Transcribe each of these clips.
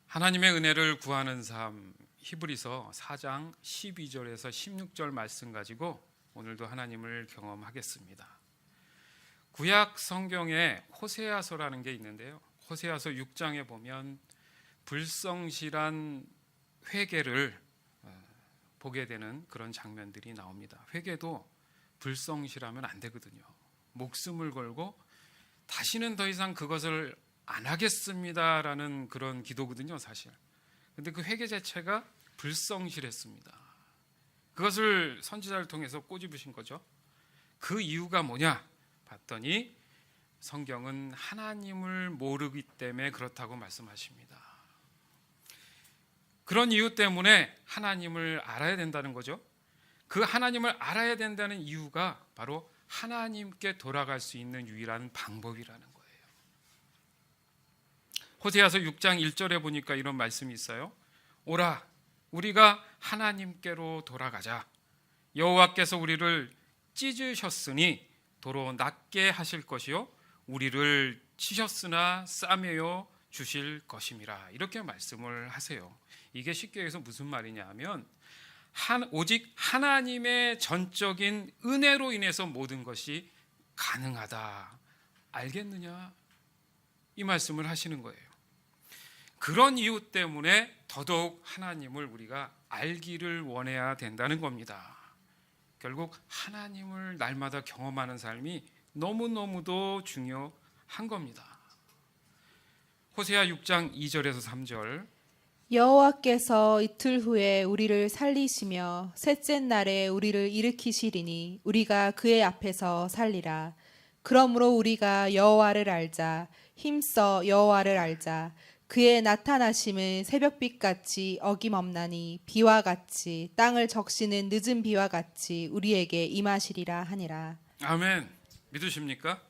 하나님의 은혜를 구하는 삶, 히브리서 4장 12절에서 16절 말씀 가지고 오늘도 하나님을 경험하겠습니다. 구약 성경에 호세아서라는 게 있는데요, 호세아서 6장에 보면 불성실한 회개를 보게 되는 그런 장면들이 나옵니다. 회개도 불성실하면 안 되거든요. 목숨을 걸고 다시는 더 이상 그것을 안 하겠습니다라는 그런 기도거든요, 사실. 근데 그 회개 자체가 불성실했습니다. 그것을 선지자를 통해서 꼬집으신 거죠. 그 이유가 뭐냐 봤더니 성경은 하나님을 모르기 때문에 그렇다고 말씀하십니다. 그런 이유 때문에 하나님을 알아야 된다는 거죠. 그 하나님을 알아야 된다는 이유가 바로 하나님께 돌아갈 수 있는 유일한 방법이라는 거예요. 호세아서 6장 1절에 보니까 이런 말씀이 있어요. 오라, 우리가 하나님께로 돌아가자. 여호와께서 우리를 찢으셨으니 도로 낫게 하실 것이요 우리를 치셨으나 싸매어 주실 것임이라. 이렇게 말씀을 하세요. 이게 쉽게 해서 무슨 말이냐 하면 오직 하나님의 전적인 은혜로 인해서 모든 것이 가능하다. 알겠느냐? 이 말씀을 하시는 거예요. 그런 이유 때문에 더더욱 하나님을 우리가 알기를 원해야 된다는 겁니다. 결국 하나님을 날마다 경험하는 삶이 너무너무도 중요한 겁니다. 호세아 6장 2절에서 3절. 여호와께서 이틀 후에 우리를 살리시며 셋째 날에 우리를 일으키시리니 우리가 그의 앞에서 살리라. 그러므로 우리가 여호와를 알자. 힘써 여호와를 알자. 그의 나타나심은 새벽빛같이 어김없나니 비와 같이 땅을 적시는 늦은 비와 같이 우리에게 임하시리라 하니라. 아멘. 믿으십니까?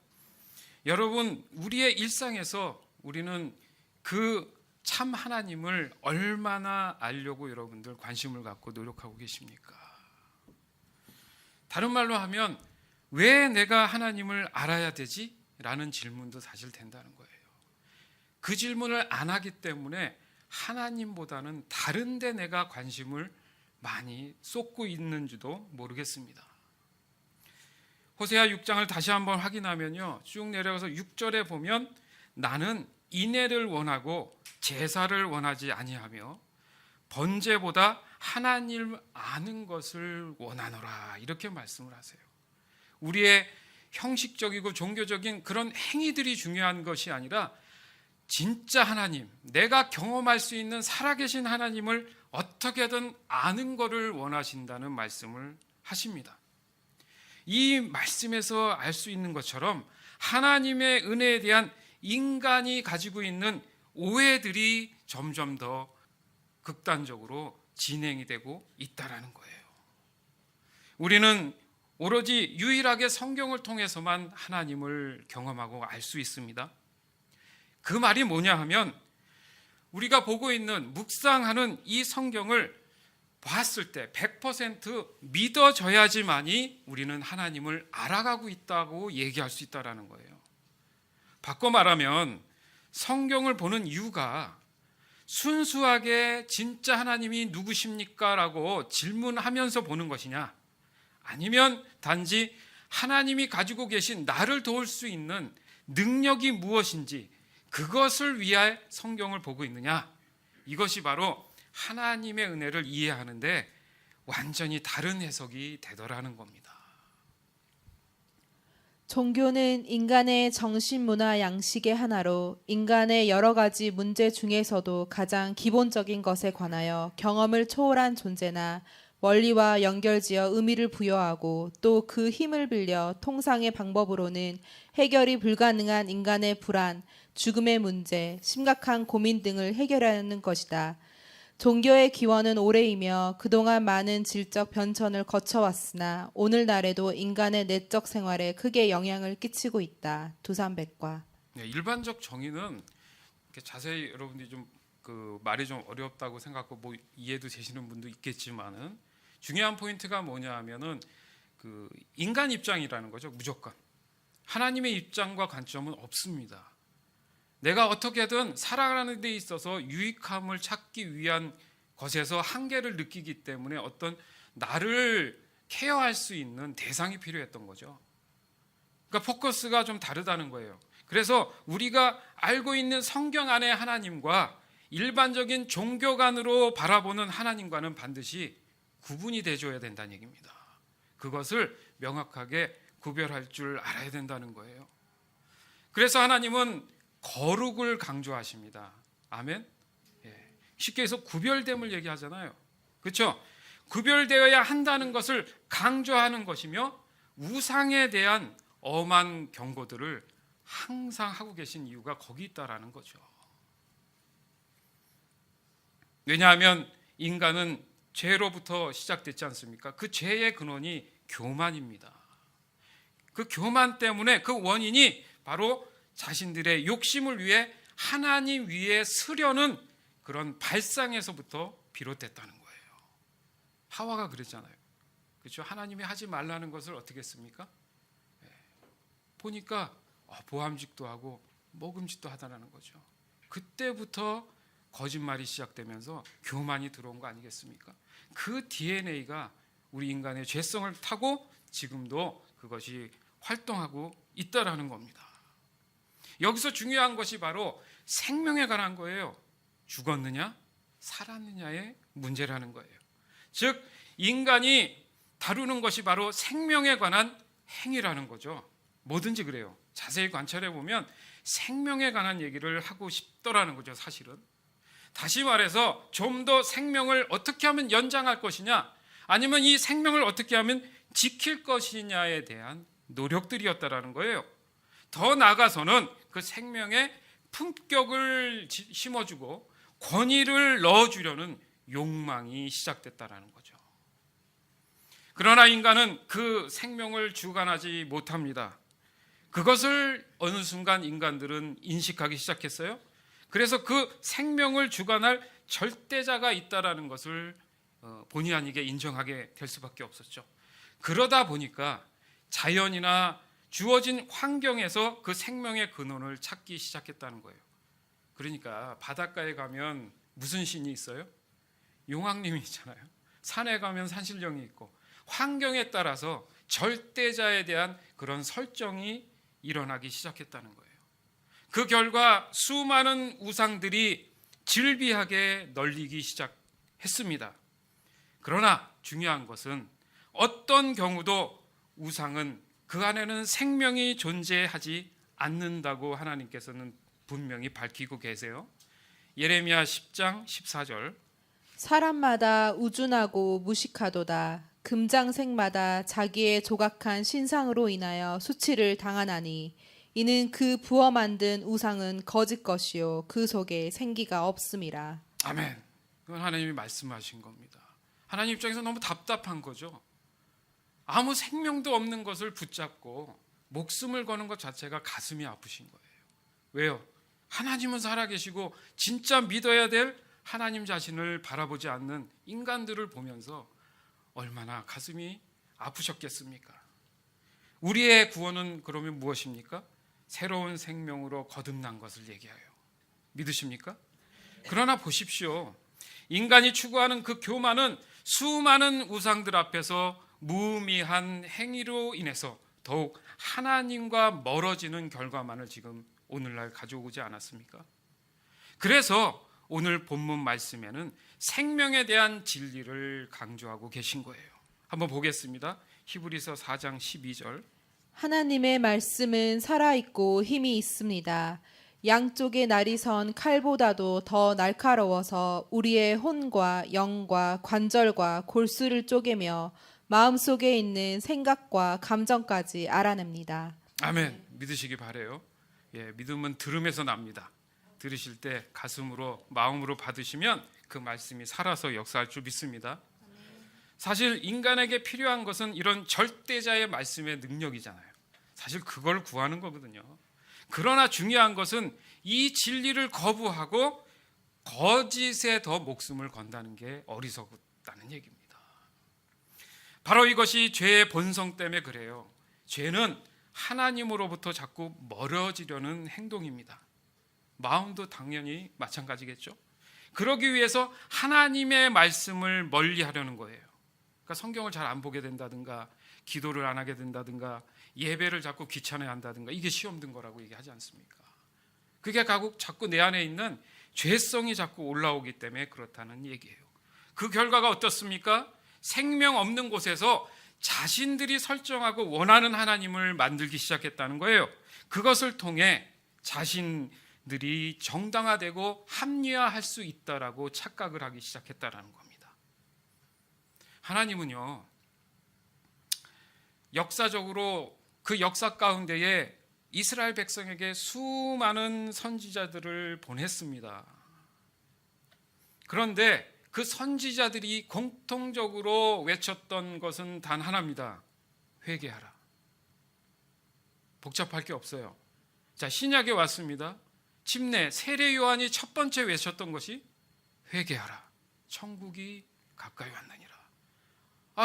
여러분, 우리의 일상에서 우리는 그 참 하나님을 얼마나 알려고 여러분들 관심을 갖고 노력하고 계십니까? 다른 말로 하면 왜 내가 하나님을 알아야 되지? 라는 질문도 사실 된다는 거예요. 그 질문을 안 하기 때문에 하나님보다는 다른 데 내가 관심을 많이 쏟고 있는지도 모르겠습니다. 호세아 6장을 다시 한번 확인하면요, 쭉 내려가서 6절에 보면 나는 인애를 원하고 제사를 원하지 아니하며 번제보다 하나님을 아는 것을 원하노라. 이렇게 말씀을 하세요. 우리의 형식적이고 종교적인 그런 행위들이 중요한 것이 아니라 진짜 하나님, 내가 경험할 수 있는 살아계신 하나님을 어떻게든 아는 것을 원하신다는 말씀을 하십니다. 이 말씀에서 알 수 있는 것처럼 하나님의 은혜에 대한 인간이 가지고 있는 오해들이 점점 더 극단적으로 진행이 되고 있다라는 거예요. 우리는 오로지 유일하게 성경을 통해서만 하나님을 경험하고 알 수 있습니다. 그 말이 뭐냐 하면 우리가 보고 있는 묵상하는 이 성경을 봤을 때 100% 믿어져야지만이 우리는 하나님을 알아가고 있다고 얘기할 수 있다는 거예요. 바꿔 말하면 성경을 보는 이유가 순수하게 진짜 하나님이 누구십니까? 라고 질문하면서 보는 것이냐, 아니면 단지 하나님이 가지고 계신 나를 도울 수 있는 능력이 무엇인지 그것을 위해 성경을 보고 있느냐, 이것이 바로 하나님의 은혜를 이해하는데 완전히 다른 해석이 되더라는 겁니다. 종교는 인간의 정신, 문화, 양식의 하나로 인간의 여러 가지 문제 중에서도 가장 기본적인 것에 관하여 경험을 초월한 존재나 원리와 연결지어 의미를 부여하고 또 그 힘을 빌려 통상의 방법으로는 해결이 불가능한 인간의 불안, 죽음의 문제, 심각한 고민 등을 해결하는 것이다. 종교의 기원은 오래이며 그동안 많은 질적 변천을 거쳐왔으나 오늘날에도 인간의 내적 생활에 크게 영향을 끼치고 있다. 두산백과. 네, 일반적 정의는 이렇게 자세히 여러분들이 좀 그 말이 좀 어렵다고 생각하고 뭐 이해도 되시는 분도 있겠지만은 중요한 포인트가 뭐냐 하면은 그 인간 입장이라는 거죠. 무조건 하나님의 입장과 관점은 없습니다. 내가 어떻게든 살아가는 데 있어서 유익함을 찾기 위한 것에서 한계를 느끼기 때문에 어떤 나를 케어할 수 있는 대상이 필요했던 거죠. 그러니까 포커스가 좀 다르다는 거예요. 그래서 우리가 알고 있는 성경 안의 하나님과 일반적인 종교관으로 바라보는 하나님과는 반드시 구분이 돼줘야 된다는 얘기입니다. 그것을 명확하게 구별할 줄 알아야 된다는 거예요. 그래서 하나님은 거룩을 강조하십니다. 아멘. 예. 쉽게 해서 구별됨을 얘기하잖아요. 그렇죠? 구별되어야 한다는 것을 강조하는 것이며 우상에 대한 엄한 경고들을 항상 하고 계신 이유가 거기 있다라는 거죠. 왜냐하면 인간은 죄로부터 시작됐지 않습니까? 그 죄의 근원이 교만입니다. 그 교만 때문에 그 원인이 바로 자신들의 욕심을 위해 하나님 위에 서려는 그런 발상에서부터 비롯됐다는 거예요. 하와가 그랬잖아요. 그렇죠? 하나님이 하지 말라는 것을 어떻게 했습니까? 보니까 보함직도 하고 먹음직도 하다라는 거죠. 그때부터 거짓말이 시작되면서 교만이 들어온 거 아니겠습니까? 그 DNA가 우리 인간의 죄성을 타고 지금도 그것이 활동하고 있다라는 겁니다. 여기서 중요한 것이 바로 생명에 관한 거예요. 죽었느냐 살았느냐의 문제라는 거예요. 즉 인간이 다루는 것이 바로 생명에 관한 행위라는 거죠. 뭐든지 그래요. 자세히 관찰해 보면 생명에 관한 얘기를 하고 싶더라는 거죠. 사실은 다시 말해서 좀 더 생명을 어떻게 하면 연장할 것이냐, 아니면 이 생명을 어떻게 하면 지킬 것이냐에 대한 노력들이었다라는 거예요. 더 나아가서는 그 생명에 품격을 심어주고 권위를 넣어주려는 욕망이 시작됐다라는 거죠. 그러나 인간은 그 생명을 주관하지 못합니다. 그것을 어느 순간 인간들은 인식하기 시작했어요. 그래서 그 생명을 주관할 절대자가 있다라는 것을 본의 아니게 인정하게 될 수밖에 없었죠. 그러다 보니까 자연이나 주어진 환경에서 그 생명의 근원을 찾기 시작했다는 거예요. 그러니까 바닷가에 가면 무슨 신이 있어요? 용왕님이 있잖아요. 산에 가면 산신령이 있고, 환경에 따라서 절대자에 대한 그런 설정이 일어나기 시작했다는 거예요. 그 결과 수많은 우상들이 질비하게 널리기 시작했습니다. 그러나 중요한 것은 어떤 경우도 우상은 그 안에는 생명이 존재하지 않는다고 하나님께서는 분명히 밝히고 계세요. 예레미야 10장 14절 사람마다 우준하고 무식하도다. 금장색마다 자기의 조각한 신상으로 인하여 수치를 당하나니 이는 그 부어 만든 우상은 거짓 것이요 그 속에 생기가 없음이라. 아멘. 그건 하나님이 말씀하신 겁니다. 하나님 입장에서 너무 답답한 거죠. 아무 생명도 없는 것을 붙잡고 목숨을 거는 것 자체가 가슴이 아프신 거예요. 왜요? 하나님은 살아계시고 진짜 믿어야 될 하나님 자신을 바라보지 않는 인간들을 보면서 얼마나 가슴이 아프셨겠습니까? 우리의 구원은 그러면 무엇입니까? 새로운 생명으로 거듭난 것을 얘기해요. 믿으십니까? 그러나 보십시오. 인간이 추구하는 그 교만은 수많은 우상들 앞에서 무의미한 행위로 인해서 더욱 하나님과 멀어지는 결과만을 지금 오늘날 가져오지 않았습니까? 그래서 오늘 본문 말씀에는 생명에 대한 진리를 강조하고 계신 거예요. 한번 보겠습니다. 히브리서 4장 12절 하나님의 말씀은 살아있고 힘이 있습니다. 양쪽에 날이 선 칼보다도 더 날카로워서 우리의 혼과 영과 관절과 골수를 쪼개며 마음속에 있는 생각과 감정까지 알아냅니다. 아멘. 믿으시기 바래요. 예, 믿음은 들음에서 납니다. 들으실 때 가슴으로 마음으로 받으시면 그 말씀이 살아서 역사할 줄 믿습니다. 사실 인간에게 필요한 것은 이런 절대자의 말씀의 능력이잖아요. 사실 그걸 구하는 거거든요. 그러나 중요한 것은 이 진리를 거부하고 거짓에 더 목숨을 건다는 게 어리석다는 얘기입니다. 바로 이것이 죄의 본성 때문에 그래요. 죄는 하나님으로부터 자꾸 멀어지려는 행동입니다. 마음도 당연히 마찬가지겠죠. 그러기 위해서 하나님의 말씀을 멀리 하려는 거예요. 그러니까 성경을 잘 안 보게 된다든가, 기도를 안 하게 된다든가, 예배를 자꾸 귀찮아야 한다든가, 이게 시험 든 거라고 얘기하지 않습니까? 그게 자꾸 내 안에 있는 죄성이 자꾸 올라오기 때문에 그렇다는 얘기예요. 그 결과가 어떻습니까? 생명 없는 곳에서 자신들이 설정하고 원하는 하나님을 만들기 시작했다는 거예요. 그것을 통해 자신들이 정당화되고 합리화할 수 있다라고 착각을 하기 시작했다라는 겁니다. 하나님은요, 역사적으로 그 역사 가운데에 이스라엘 백성에게 수많은 선지자들을 보냈습니다. 그런데 그 선지자들이 공통적으로 외쳤던 것은 단 하나입니다. 회개하라. 복잡할 게 없어요. 자, 신약에 왔습니다. 침례 세례 요한이 첫 번째 외쳤던 것이 회개하라. 천국이 가까이 왔느니라.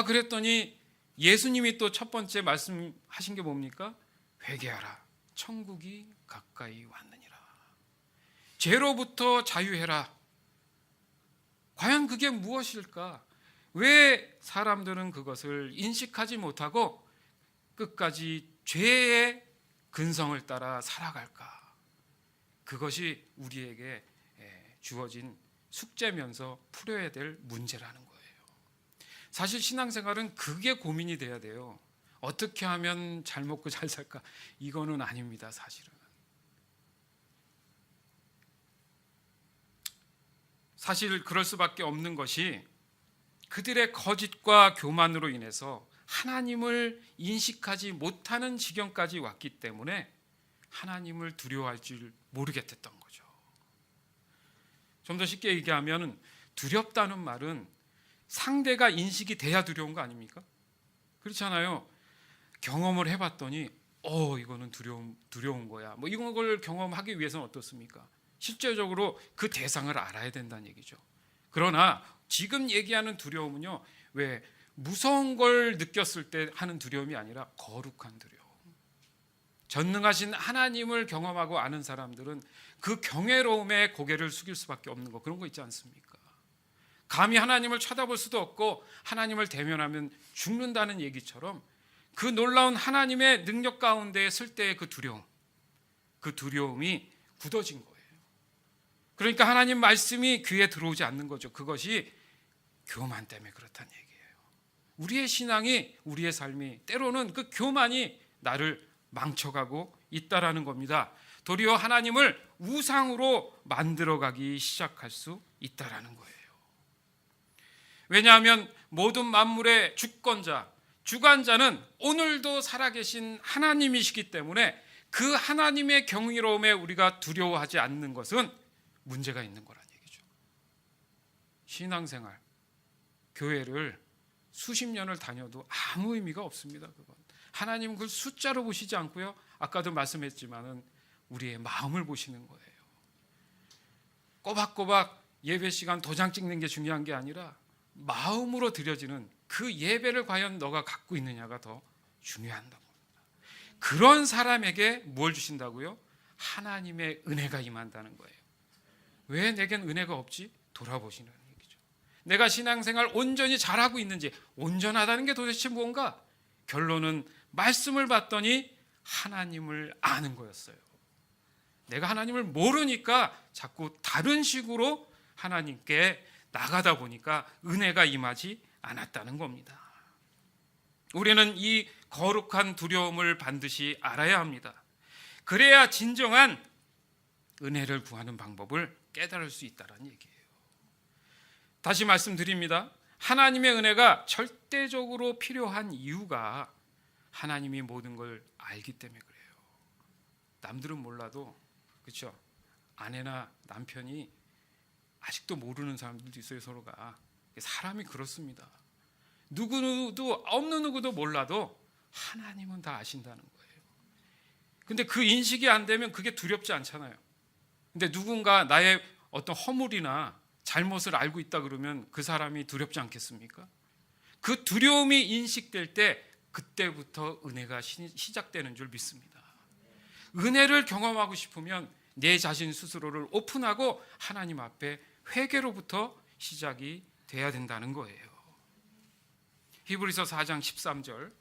그랬더니 예수님이 또 첫 번째 말씀하신 게 뭡니까? 회개하라. 천국이 가까이 왔느니라. 죄로부터 자유해라. 과연 그게 무엇일까? 왜 사람들은 그것을 인식하지 못하고 끝까지 죄의 근성을 따라 살아갈까? 그것이 우리에게 주어진 숙제면서 풀어야 될 문제라는 거예요. 사실 신앙생활은 그게 고민이 돼야 돼요. 어떻게 하면 잘 먹고 잘 살까? 이거는 아닙니다, 사실은. 사실 그럴 수밖에 없는 것이 그들의 거짓과 교만으로 인해서 하나님을 인식하지 못하는 지경까지 왔기 때문에 하나님을 두려워할 줄 모르겠던 거죠. 좀 더 쉽게 얘기하면 두렵다는 말은 상대가 인식이 돼야 두려운 거 아닙니까? 그렇잖아요. 경험을 해봤더니 이거는 두려운 거야. 이런 걸 경험하기 위해서는 어떻습니까? 실제적으로 그 대상을 알아야 된다는 얘기죠. 그러나 지금 얘기하는 두려움은요, 왜 무서운 걸 느꼈을 때 하는 두려움이 아니라 거룩한 두려움. 전능하신 하나님을 경험하고 아는 사람들은 그 경외로움에 고개를 숙일 수밖에 없는 거, 그런 거 있지 않습니까? 감히 하나님을 쳐다볼 수도 없고 하나님을 대면하면 죽는다는 얘기처럼 그 놀라운 하나님의 능력 가운데 설 때의 그 두려움이 굳어진 거예요. 그러니까 하나님 말씀이 귀에 들어오지 않는 거죠. 그것이 교만 때문에 그렇다는 얘기예요. 우리의 신앙이, 우리의 삶이 때로는 그 교만이 나를 망쳐가고 있다라는 겁니다. 도리어 하나님을 우상으로 만들어가기 시작할 수 있다라는 거예요. 왜냐하면 모든 만물의 주권자, 주관자는 오늘도 살아계신 하나님이시기 때문에 그 하나님의 경이로움에 우리가 두려워하지 않는 것은 문제가 있는 거란 얘기죠. 신앙생활, 교회를 수십 년을 다녀도 아무 의미가 없습니다. 그건. 하나님은 그걸 숫자로 보시지 않고요, 아까도 말씀했지만은 우리의 마음을 보시는 거예요. 꼬박꼬박 예배 시간 도장 찍는 게 중요한 게 아니라 마음으로 드려지는 그 예배를 과연 너가 갖고 있느냐가 더 중요한 겁니다. 그런 사람에게 뭘 주신다고요? 하나님의 은혜가 임한다는 거예요. 왜 내겐 은혜가 없지? 돌아보시는 얘기죠. 내가 신앙생활 온전히 잘하고 있는지, 온전하다는 게 도대체 뭔가? 결론은 말씀을 봤더니 하나님을 아는 거였어요. 내가 하나님을 모르니까 자꾸 다른 식으로 하나님께 나가다 보니까 은혜가 임하지 않았다는 겁니다. 우리는 이 거룩한 두려움을 반드시 알아야 합니다. 그래야 진정한 은혜를 구하는 방법을 깨달을 수 있다는 얘기예요. 다시 말씀드립니다. 하나님의 은혜가 절대적으로 필요한 이유가 하나님이 모든 걸 알기 때문에 그래요. 남들은 몰라도, 그렇죠? 아내나 남편이 아직도 모르는 사람들도 있어요, 서로가. 사람이 그렇습니다. 어느 누구도 몰라도 하나님은 다 아신다는 거예요. 근데 그 인식이 안 되면 그게 두렵지 않잖아요. 근데 누군가 나의 어떤 허물이나 잘못을 알고 있다 그러면 그 사람이 두렵지 않겠습니까? 그 두려움이 인식될 때 그때부터 은혜가 시작되는 줄 믿습니다. 은혜를 경험하고 싶으면 내 자신 스스로를 오픈하고 하나님 앞에 회개로부터 시작이 돼야 된다는 거예요. 히브리서 4장 13절.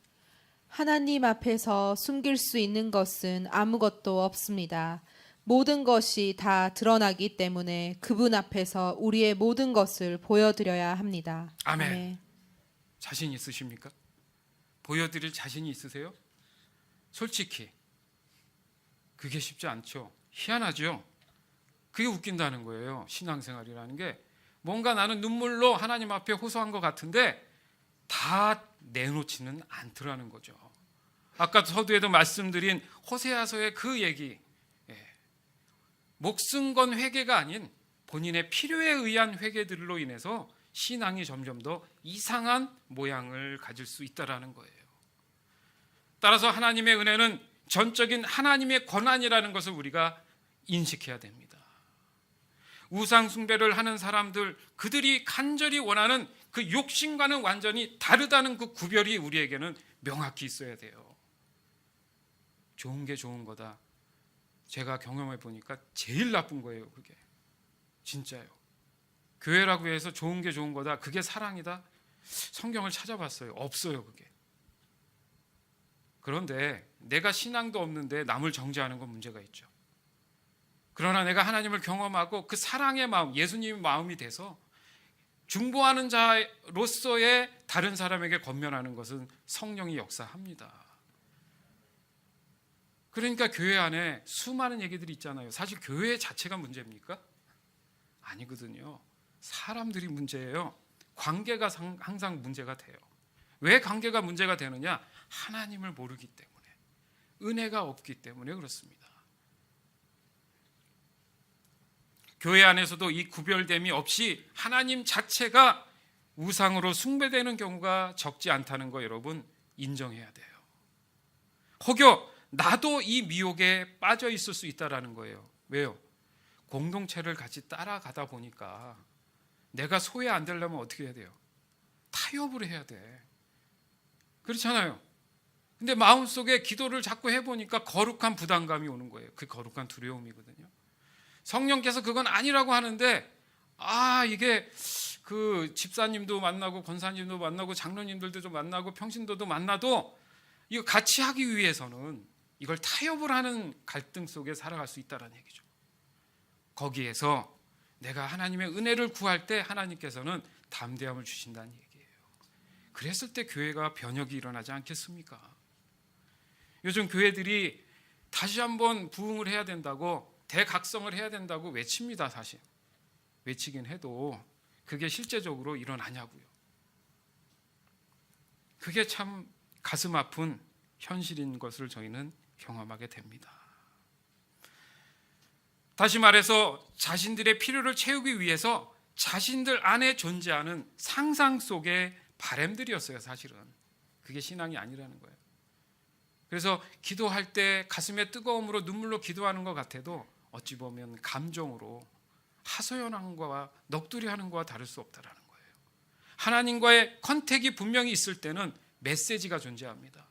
하나님 앞에서 숨길 수 있는 것은 아무것도 없습니다. 모든 것이 다 드러나기 때문에 그분 앞에서 우리의 모든 것을 보여드려야 합니다. 아멘. 자신 있으십니까? 보여드릴 자신이 있으세요? 솔직히 그게 쉽지 않죠. 희한하죠. 그게 웃긴다는 거예요. 신앙생활이라는 게 뭔가 나는 눈물로 하나님 앞에 호소한 것 같은데 다 내놓지는 않더라는 거죠. 아까 서두에도 말씀드린 호세아서의 그 얘기, 목숨 건 회개가 아닌 본인의 필요에 의한 회개들로 인해서 신앙이 점점 더 이상한 모양을 가질 수 있다는 거예요. 따라서 하나님의 은혜는 전적인 하나님의 권한이라는 것을 우리가 인식해야 됩니다. 우상 숭배를 하는 사람들, 그들이 간절히 원하는 그 욕심과는 완전히 다르다는 그 구별이 우리에게는 명확히 있어야 돼요. 좋은 게 좋은 거다. 제가 경험해 보니까 제일 나쁜 거예요. 그게 진짜요. 교회라고 해서 좋은 게 좋은 거다, 그게 사랑이다? 성경을 찾아봤어요. 없어요. 그게. 그런데 내가 신앙도 없는데 남을 정죄하는 건 문제가 있죠. 그러나 내가 하나님을 경험하고 그 사랑의 마음, 예수님의 마음이 돼서 중보하는 자로서의 다른 사람에게 권면하는 것은 성령이 역사합니다. 그러니까 교회 안에 수많은 얘기들이 있잖아요. 사실 교회 자체가 문제입니까? 아니거든요. 사람들이 문제예요. 관계가 항상 문제가 돼요. 왜 관계가 문제가 되느냐? 하나님을 모르기 때문에, 은혜가 없기 때문에 그렇습니다. 교회 안에서도 이 구별됨이 없이 하나님 자체가 우상으로 숭배되는 경우가 적지 않다는 거 여러분 인정해야 돼요. 혹여 나도 이 미혹에 빠져 있을 수 있다는 거예요. 왜요? 공동체를 같이 따라가다 보니까 내가 소외 안 되려면 어떻게 해야 돼요? 타협을 해야 돼. 그렇잖아요. 근데 마음속에 기도를 자꾸 해보니까 거룩한 부담감이 오는 거예요. 그 거룩한 두려움이거든요. 성령께서 그건 아니라고 하는데, 이게 그 집사님도 만나고 권사님도 만나고 장로님들도 좀 만나고 평신도도 만나도 이거 같이 하기 위해서는 이걸 타협을 하는 갈등 속에 살아갈 수 있다는 얘기죠. 거기에서 내가 하나님의 은혜를 구할 때 하나님께서는 담대함을 주신다는 얘기예요. 그랬을 때 교회가 변혁이 일어나지 않겠습니까? 요즘 교회들이 다시 한번 부흥을 해야 된다고, 대각성을 해야 된다고 외칩니다. 사실 외치긴 해도 그게 실제적으로 일어나냐고요. 그게 참 가슴 아픈 현실인 것을 저희는 경험하게 됩니다. 다시 말해서 자신들의 필요를 채우기 위해서 자신들 안에 존재하는 상상 속의 바램들이었어요. 사실은 그게 신앙이 아니라는 거예요. 그래서 기도할 때 가슴의 뜨거움으로 눈물로 기도하는 것 같아도 어찌 보면 감정으로 하소연하는 것과 넋두리하는 것과 다를 수 없다라는 거예요. 하나님과의 컨택이 분명히 있을 때는 메시지가 존재합니다.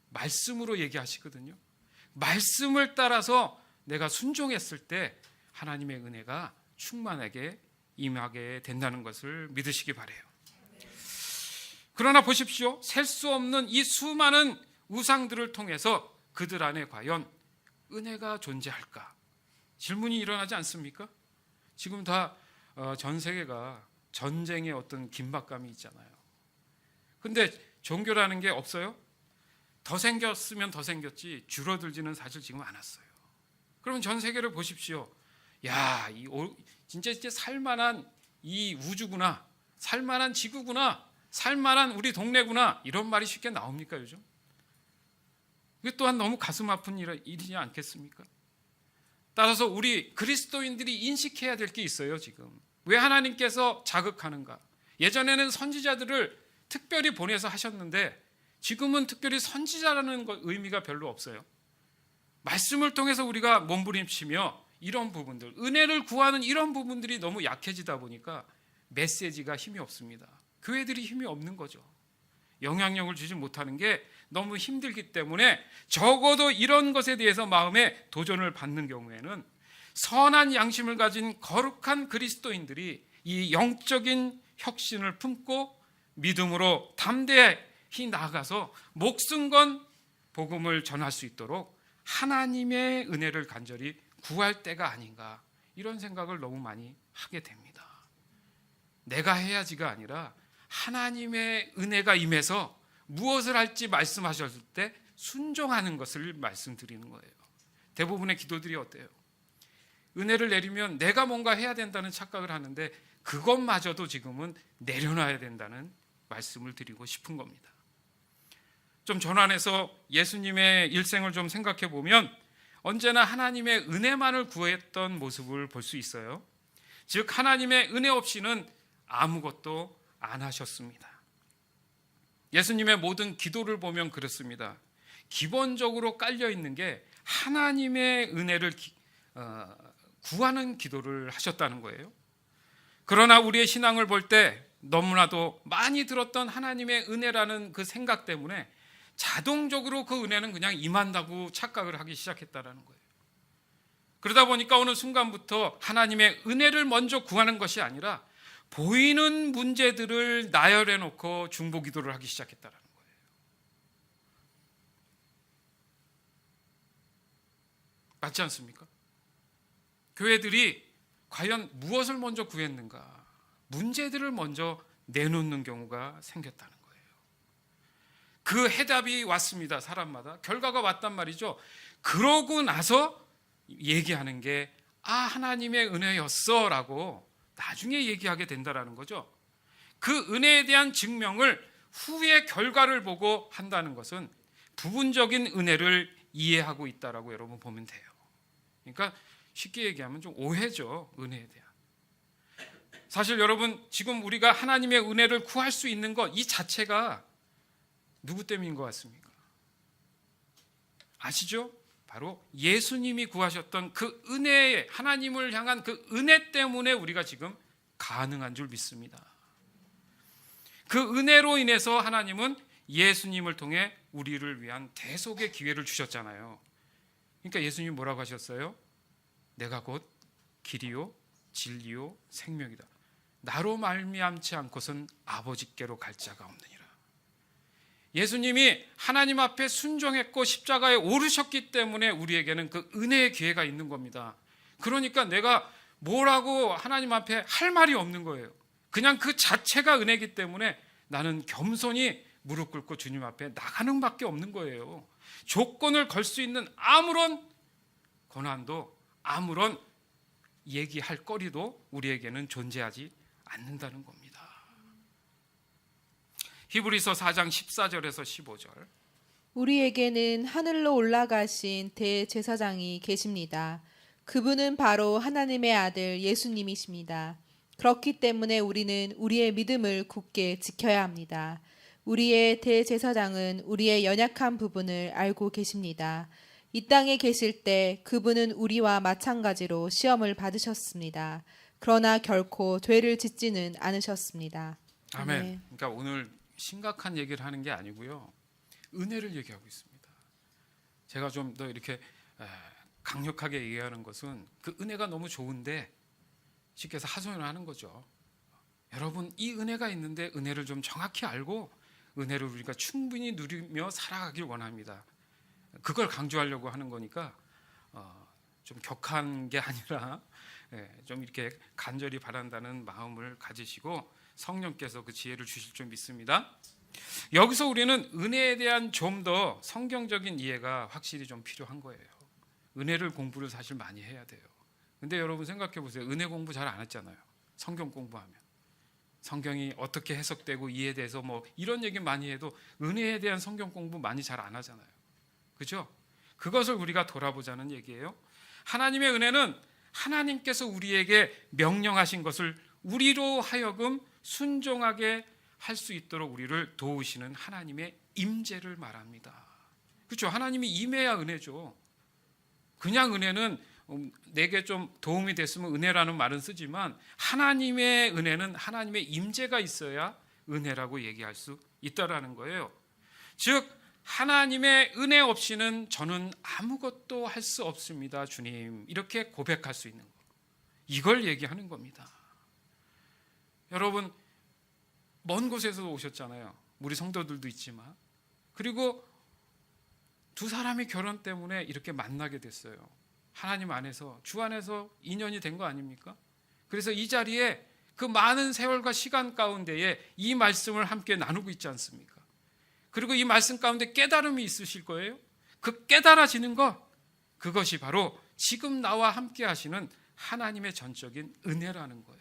말씀으로 얘기하시거든요. 말씀을 따라서 내가 순종했을 때 하나님의 은혜가 충만하게 임하게 된다는 것을 믿으시기 바라요. 그러나 보십시오. 셀 수 없는 이 수많은 우상들을 통해서 그들 안에 과연 은혜가 존재할까? 질문이 일어나지 않습니까? 지금 다 전 세계가 전쟁의 어떤 긴박감이 있잖아요. 근데 종교라는 게 없어요? 더 생겼으면 더 생겼지 줄어들지는 사실 지금 않았어요. 그러면 전 세계를 보십시오. 야, 진짜 살만한 이 우주구나, 살만한 지구구나, 살만한 우리 동네구나, 이런 말이 쉽게 나옵니까 요즘? 이게 또한 너무 가슴 아픈 일이지 않겠습니까? 따라서 우리 그리스도인들이 인식해야 될 게 있어요. 지금 왜 하나님께서 자극하는가? 예전에는 선지자들을 특별히 보내서 하셨는데 지금은 특별히 선지자라는 의미가 별로 없어요. 말씀을 통해서 우리가 몸부림치며 이런 부분들, 은혜를 구하는 이런 부분들이 너무 약해지다 보니까 메시지가 힘이 없습니다. 교회들이 힘이 없는 거죠. 영향력을 주지 못하는 게 너무 힘들기 때문에 적어도 이런 것에 대해서 마음에 도전을 받는 경우에는 선한 양심을 가진 거룩한 그리스도인들이 이 영적인 혁신을 품고 믿음으로 담대히 나아가서 목숨 건 복음을 전할 수 있도록 하나님의 은혜를 간절히 구할 때가 아닌가, 이런 생각을 너무 많이 하게 됩니다. 내가 해야지가 아니라 하나님의 은혜가 임해서 무엇을 할지 말씀하셨을 때 순종하는 것을 말씀드리는 거예요. 대부분의 기도들이 어때요? 은혜를 내리면 내가 뭔가 해야 된다는 착각을 하는데 그것마저도 지금은 내려놔야 된다는 말씀을 드리고 싶은 겁니다. 좀 전환해서 예수님의 일생을 좀 생각해 보면 언제나 하나님의 은혜만을 구했던 모습을 볼 수 있어요. 즉 하나님의 은혜 없이는 아무것도 안 하셨습니다. 예수님의 모든 기도를 보면 그렇습니다. 기본적으로 깔려 있는 게 하나님의 은혜를 구하는 기도를 하셨다는 거예요. 그러나 우리의 신앙을 볼 때 너무나도 많이 들었던 하나님의 은혜라는 그 생각 때문에 자동적으로 그 은혜는 그냥 임한다고 착각을 하기 시작했다는 거예요. 그러다 보니까 어느 순간부터 하나님의 은혜를 먼저 구하는 것이 아니라 보이는 문제들을 나열해 놓고 중보 기도를 하기 시작했다는 거예요. 맞지 않습니까? 교회들이 과연 무엇을 먼저 구했는가? 문제들을 먼저 내놓는 경우가 생겼다는 거예요. 그 해답이 왔습니다. 사람마다 결과가 왔단 말이죠. 그러고 나서 얘기하는 게 하나님의 은혜였어 라고 나중에 얘기하게 된다는 거죠. 그 은혜에 대한 증명을 후의 결과를 보고 한다는 것은 부분적인 은혜를 이해하고 있다라고 여러분 보면 돼요. 그러니까 쉽게 얘기하면 좀 오해죠, 은혜에 대한. 사실 여러분 지금 우리가 하나님의 은혜를 구할 수 있는 것 이 자체가 누구 때문인 것 같습니까? 아시죠? 바로 예수님이 구하셨던 그 은혜에, 하나님을 향한 그 은혜 때문에 우리가 지금 가능한 줄 믿습니다. 그 은혜로 인해서 하나님은 예수님을 통해 우리를 위한 대속의 기회를 주셨잖아요. 그러니까 예수님이 뭐라고 하셨어요? 내가 곧 길이요 진리요 생명이다. 나로 말미암지 않고선 아버지께로 갈 자가 없느니라. 예수님이 하나님 앞에 순종했고 십자가에 오르셨기 때문에 우리에게는 그 은혜의 기회가 있는 겁니다. 그러니까 내가 뭐라고 하나님 앞에 할 말이 없는 거예요. 그냥 그 자체가 은혜이기 때문에 나는 겸손히 무릎 꿇고 주님 앞에 나가는 밖에 없는 거예요. 조건을 걸 수 있는 아무런 권한도 아무런 얘기할 거리도 우리에게는 존재하지 않는다는 겁니다. 히브리서 4장 14절에서 15절. 우리에게는 하늘로 올라가신 대제사장이 계십니다. 그분은 바로 하나님의 아들 예수님이십니다. 그렇기 때문에 우리는 우리의 믿음을 굳게 지켜야 합니다. 우리의 대제사장은 우리의 연약한 부분을 알고 계십니다. 이 땅에 계실 때 그분은 우리와 마찬가지로 시험을 받으셨습니다. 그러나 결코 죄를 짓지는 않으셨습니다. 아멘. 그러니까 오늘 심각한 얘기를 하는 게 아니고요. 은혜를 얘기하고 있습니다. 제가 좀 더 이렇게 강력하게 얘기하는 것은 그 은혜가 너무 좋은데 쉽게 해서 하소연을 하는 거죠. 여러분 이 은혜가 있는데 은혜를 좀 정확히 알고 은혜를 우리가 충분히 누리며 살아가길 원합니다. 그걸 강조하려고 하는 거니까 좀 격한 게 아니라 좀 이렇게 간절히 바란다는 마음을 가지시고 성령께서 그 지혜를 주실 줄 믿습니다. 여기서 우리는 은혜에 대한 좀 더 성경적인 이해가 확실히 좀 필요한 거예요. 은혜를 공부를 사실 많이 해야 돼요. 근데 여러분 생각해 보세요. 은혜 공부 잘 안 했잖아요. 성경 공부하면. 성경이 어떻게 해석되고 이해돼서 뭐 이런 얘기 많이 해도 은혜에 대한 성경 공부 많이 잘 안 하잖아요. 그죠? 그것을 우리가 돌아보자는 얘기예요. 하나님의 은혜는 하나님께서 우리에게 명령하신 것을 우리로 하여금 순종하게 할 수 있도록 우리를 도우시는 하나님의 임재를 말합니다. 그렇죠? 하나님이 임해야 은혜죠. 그냥 은혜는 내게 좀 도움이 됐으면 은혜라는 말은 쓰지만 하나님의 은혜는 하나님의 임재가 있어야 은혜라고 얘기할 수 있다라는 거예요. 즉 하나님의 은혜 없이는 저는 아무것도 할 수 없습니다, 주님. 이렇게 고백할 수 있는 거. 이걸 얘기하는 겁니다. 여러분, 먼 곳에서 오셨잖아요. 우리 성도들도 있지만. 그리고 두 사람이 결혼 때문에 이렇게 만나게 됐어요. 하나님 안에서, 주 안에서 인연이 된 거 아닙니까? 그래서 이 자리에 그 많은 세월과 시간 가운데에 이 말씀을 함께 나누고 있지 않습니까? 그리고 이 말씀 가운데 깨달음이 있으실 거예요. 그 깨달아지는 것, 그것이 바로 지금 나와 함께 하시는 하나님의 전적인 은혜라는 거예요.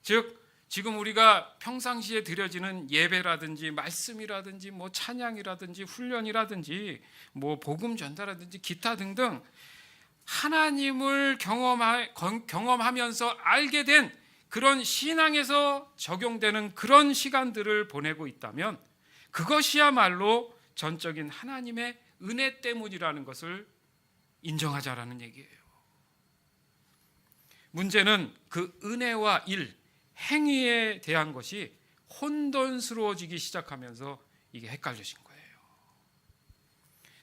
즉 지금 우리가 평상시에 드려지는 예배라든지 말씀이라든지 뭐 찬양이라든지 훈련이라든지 뭐 복음 전달이라든지 기타 등등 하나님을 경험하면서 알게 된 그런 신앙에서 적용되는 그런 시간들을 보내고 있다면 그것이야말로 전적인 하나님의 은혜 때문이라는 것을 인정하자라는 얘기예요. 문제는 그 은혜와 일, 행위에 대한 것이 혼돈스러워지기 시작하면서 이게 헷갈려진 거예요.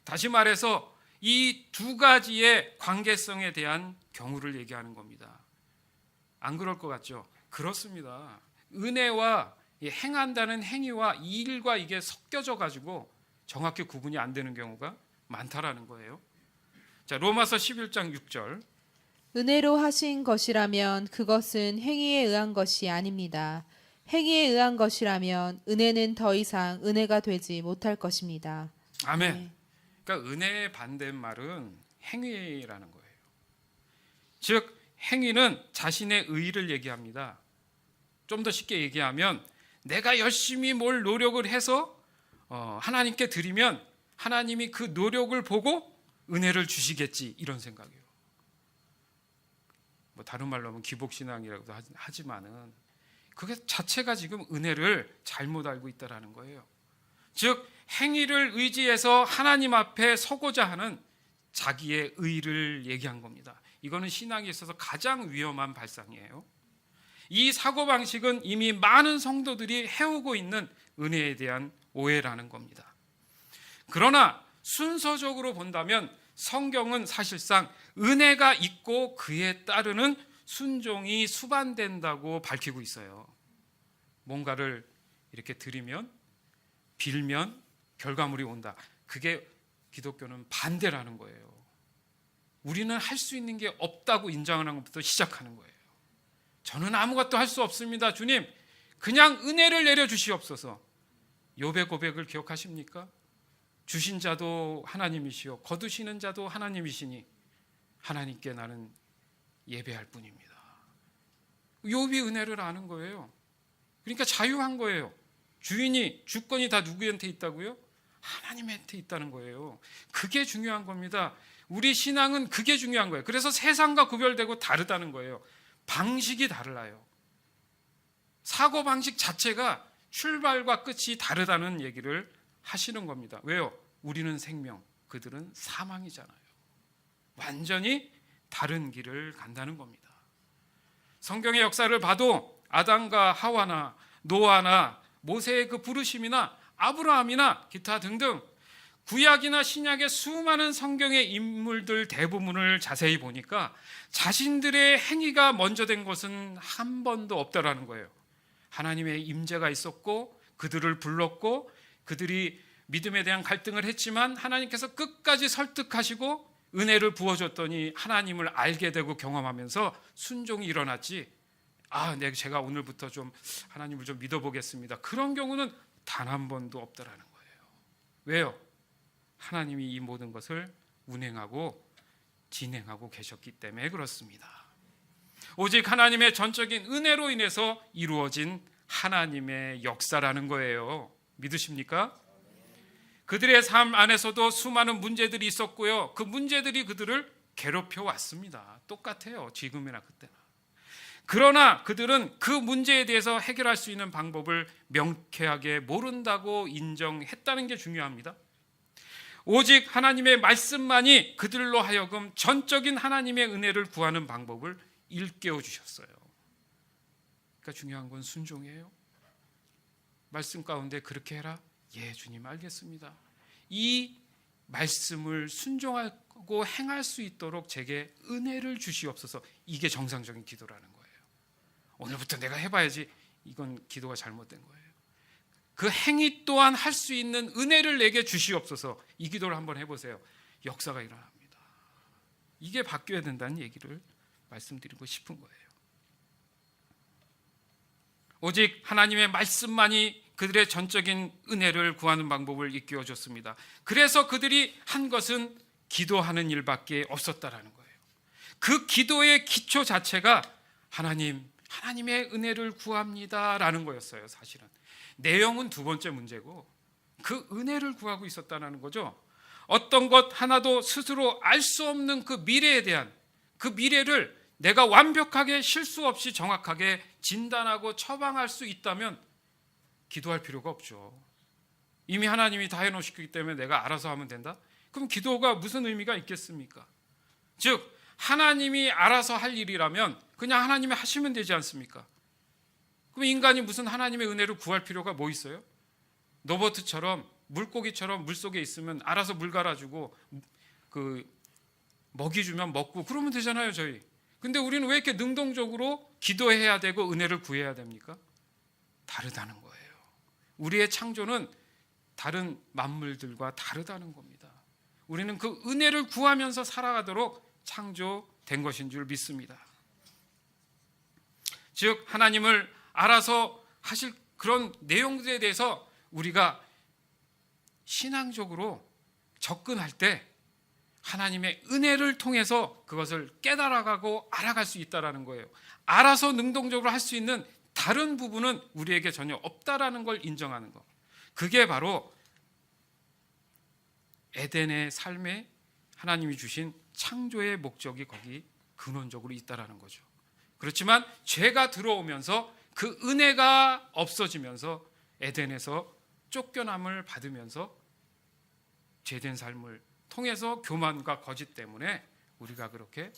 다시 말해서 이 두 가지의 관계성에 대한 경우를 얘기하는 겁니다. 안 그럴 것 같죠? 그렇습니다. 은혜와 행한다는 행위와 이 일과 이게 섞여져 가지고 정확히 구분이 안 되는 경우가 많다라는 거예요. 자, 로마서 11장 6절. 은혜로 하신 것이라면 그것은 행위에 의한 것이 아닙니다. 행위에 의한 것이라면 은혜는 더 이상 은혜가 되지 못할 것입니다. 아멘. 네. 그러니까 은혜의 반대말은 행위라는 거예요. 즉 행위는 자신의 의의를 얘기합니다. 좀 더 쉽게 얘기하면 내가 열심히 뭘 노력을 해서 하나님께 드리면 하나님이 그 노력을 보고 은혜를 주시겠지, 이런 생각이에요. 뭐 다른 말로 하면 기복신앙이라고도 하지만은 그게 자체가 지금 은혜를 잘못 알고 있다라는 거예요. 즉 행위를 의지해서 하나님 앞에 서고자 하는 자기의 의의를 얘기한 겁니다. 이거는 신앙에 있어서 가장 위험한 발상이에요. 이 사고방식은 이미 많은 성도들이 해오고 있는 은혜에 대한 오해라는 겁니다. 그러나 순서적으로 본다면 성경은 사실상 은혜가 있고 그에 따르는 순종이 수반된다고 밝히고 있어요. 뭔가를 이렇게 드리면, 빌면 결과물이 온다. 그게 기독교는 반대라는 거예요. 우리는 할 수 있는 게 없다고 인정하는 것부터 시작하는 거예요. 저는 아무것도 할 수 없습니다, 주님. 그냥 은혜를 내려주시옵소서. 욥의 고백을 기억하십니까? 주신 자도 하나님이시요 거두시는 자도 하나님이시니 하나님께 나는 예배할 뿐입니다. 욥이 은혜를 아는 거예요. 그러니까 자유한 거예요. 주인이, 주권이 다 누구한테 있다고요? 하나님한테 있다는 거예요. 그게 중요한 겁니다. 우리 신앙은 그게 중요한 거예요. 그래서 세상과 구별되고 다르다는 거예요. 방식이 달라요. 사고방식 자체가 출발과 끝이 다르다는 얘기를 하시는 겁니다. 왜요? 우리는 생명, 그들은 사망이잖아요. 완전히 다른 길을 간다는 겁니다. 성경의 역사를 봐도 아담과 하와나 노아나 모세의 그 부르심이나 아브라함이나 기타 등등 구약이나 신약의 수많은 성경의 인물들 대부분을 자세히 보니까 자신들의 행위가 먼저 된 것은 한 번도 없다라는 거예요. 하나님의 임재가 있었고 그들을 불렀고 그들이 믿음에 대한 갈등을 했지만 하나님께서 끝까지 설득하시고 은혜를 부어줬더니 하나님을 알게 되고 경험하면서 순종이 일어났지. 제가 오늘부터 좀 하나님을 좀 믿어보겠습니다. 그런 경우는 단 한 번도 없다라는 거예요. 왜요? 하나님이 이 모든 것을 운행하고 진행하고 계셨기 때문에 그렇습니다. 오직 하나님의 전적인 은혜로 인해서 이루어진 하나님의 역사라는 거예요. 믿으십니까? 그들의 삶 안에서도 수많은 문제들이 있었고요. 그 문제들이 그들을 괴롭혀 왔습니다. 똑같아요. 지금이나 그때나. 그러나 그들은 그 문제에 대해서 해결할 수 있는 방법을 명쾌하게 모른다고 인정했다는 게 중요합니다. 오직 하나님의 말씀만이 그들로 하여금 전적인 하나님의 은혜를 구하는 방법을 일깨워 주셨어요. 그러니까 중요한 건 순종이에요. 말씀 가운데 그렇게 해라. 예, 주님 알겠습니다. 이 말씀을 순종하고 행할 수 있도록 제게 은혜를 주시옵소서. 이게 정상적인 기도라는 거예요. 오늘부터 내가 해봐야지. 이건 기도가 잘못된 거예요. 그 행위 또한 할 수 있는 은혜를 내게 주시옵소서. 이 기도를 한번 해보세요. 역사가 일어납니다. 이게 바뀌어야 된다는 얘기를 말씀드리고 싶은 거예요. 오직 하나님의 말씀만이 그들의 전적인 은혜를 구하는 방법을 일깨워 줬습니다. 그래서 그들이 한 것은 기도하는 일밖에 없었다라는 거예요. 그 기도의 기초 자체가 하나님의 은혜를 구합니다라는 거였어요. 사실은 내용은 두 번째 문제고 그 은혜를 구하고 있었다는 거죠. 어떤 것 하나도 스스로 알 수 없는 그 미래에 대한 그 미래를 내가 완벽하게 실수 없이 정확하게 진단하고 처방할 수 있다면 기도할 필요가 없죠. 이미 하나님이 다 해놓으셨기 때문에 내가 알아서 하면 된다? 그럼 기도가 무슨 의미가 있겠습니까? 즉 하나님이 알아서 할 일이라면 그냥 하나님이 하시면 되지 않습니까? 그럼 인간이 무슨 하나님의 은혜를 구할 필요가 뭐 있어요? 로봇처럼 물고기처럼 물속에 있으면 알아서 물 갈아주고 그 먹이 주면 먹고 그러면 되잖아요, 저희. 근데 우리는 왜 이렇게 능동적으로 기도해야 되고 은혜를 구해야 됩니까? 다르다는 거예요. 우리의 창조는 다른 만물들과 다르다는 겁니다. 우리는 그 은혜를 구하면서 살아가도록 창조된 것인 줄 믿습니다. 즉 하나님을 알아서 하실 그런 내용들에 대해서 우리가 신앙적으로 접근할 때 하나님의 은혜를 통해서 그것을 깨달아가고 알아갈 수 있다는 거예요. 알아서 능동적으로 할 수 있는 다른 부분은 우리에게 전혀 없다라는 걸 인정하는 것. 그게 바로 에덴의 삶에 하나님이 주신 창조의 목적이 거기 근원적으로 있다라는 거죠. 그렇지만 죄가 들어오면서 그 은혜가 없어지면서 에덴에서 쫓겨남을 받으면서 죄된 삶을 통해서 교만과 거짓 때문에 우리가 그렇게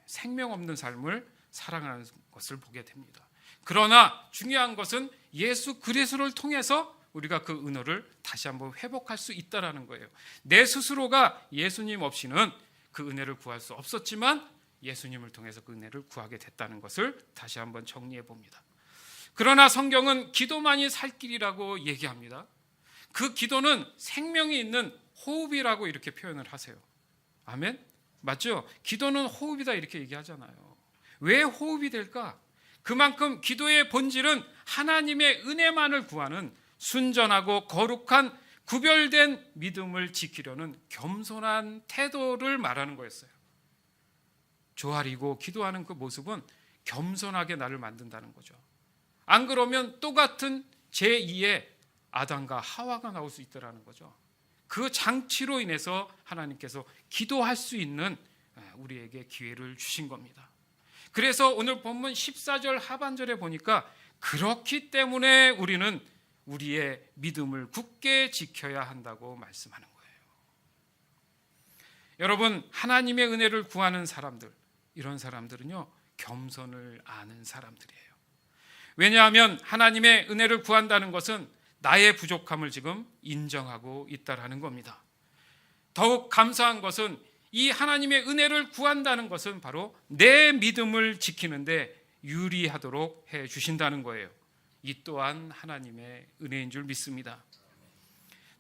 생명 없는 삶을 살아가는 것을 보게 됩니다. 그러나 중요한 것은 예수 그리스도를 통해서 우리가 그 은혜를 다시 한번 회복할 수 있다는 거예요. 내 스스로가 예수님 없이는 그 은혜를 구할 수 없었지만 예수님을 통해서 그 은혜를 구하게 됐다는 것을 다시 한번 정리해 봅니다. 그러나 성경은 기도만이 살 길이라고 얘기합니다. 그 기도는 생명이 있는 호흡이라고 이렇게 표현을 하세요. 아멘? 맞죠? 기도는 호흡이다 이렇게 얘기하잖아요. 왜 호흡이 될까? 그만큼 기도의 본질은 하나님의 은혜만을 구하는 순전하고 거룩한 구별된 믿음을 지키려는 겸손한 태도를 말하는 거였어요. 조아리고 기도하는 그 모습은 겸손하게 나를 만든다는 거죠. 안 그러면 똑같은 제2의 아담과 하와가 나올 수 있다는 거죠. 그 장치로 인해서 하나님께서 기도할 수 있는 우리에게 기회를 주신 겁니다. 그래서 오늘 본문 14절 하반절에 보니까 그렇기 때문에 우리는 우리의 믿음을 굳게 지켜야 한다고 말씀하는 거예요. 여러분, 하나님의 은혜를 구하는 사람들, 이런 사람들은요 겸손을 아는 사람들이에요. 왜냐하면 하나님의 은혜를 구한다는 것은 나의 부족함을 지금 인정하고 있다라는 겁니다. 더욱 감사한 것은 이 하나님의 은혜를 구한다는 것은 바로 내 믿음을 지키는데 유리하도록 해 주신다는 거예요. 이 또한 하나님의 은혜인 줄 믿습니다.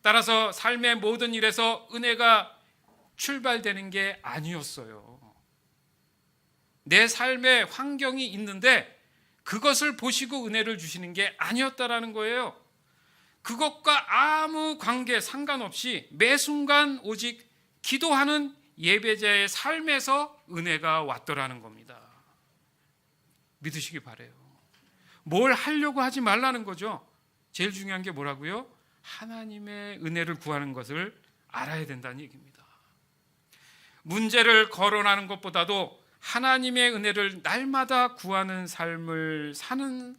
따라서 삶의 모든 일에서 은혜가 출발되는 게 아니었어요. 내 삶의 환경이 있는데 그것을 보시고 은혜를 주시는 게 아니었다라는 거예요. 그것과 아무 관계 상관없이 매 순간 오직 기도하는 예배자의 삶에서 은혜가 왔더라는 겁니다. 믿으시기 바라요. 뭘 하려고 하지 말라는 거죠. 제일 중요한 게 뭐라고요? 하나님의 은혜를 구하는 것을 알아야 된다는 얘기입니다. 문제를 거론하는 것보다도 하나님의 은혜를 날마다 구하는 삶을 사는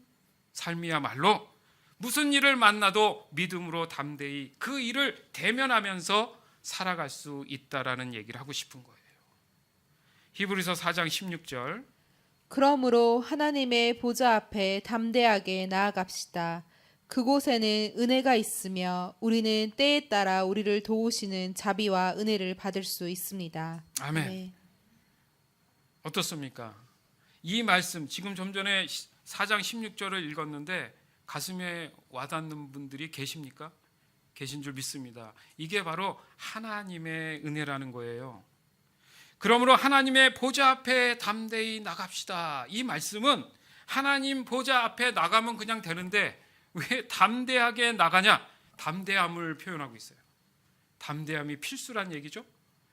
삶이야말로 무슨 일을 만나도 믿음으로 담대히 그 일을 대면하면서 살아갈 수 있다라는 얘기를 하고 싶은 거예요. 히브리서 4장 16절 그러므로 하나님의 보좌 앞에 담대하게 나아갑시다. 그곳에는 은혜가 있으며 우리는 때에 따라 우리를 도우시는 자비와 은혜를 받을 수 있습니다. 아멘. 네. 어떻습니까? 이 말씀 지금 좀 전에 4장 16절을 읽었는데 가슴에 와닿는 분들이 계십니까? 계신 줄 믿습니다. 이게 바로 하나님의 은혜라는 거예요. 그러므로 하나님의 보좌 앞에 담대히 나갑시다. 이 말씀은 하나님 보좌 앞에 나가면 그냥 되는데 왜 담대하게 나가냐? 담대함을 표현하고 있어요. 담대함이 필수란 얘기죠.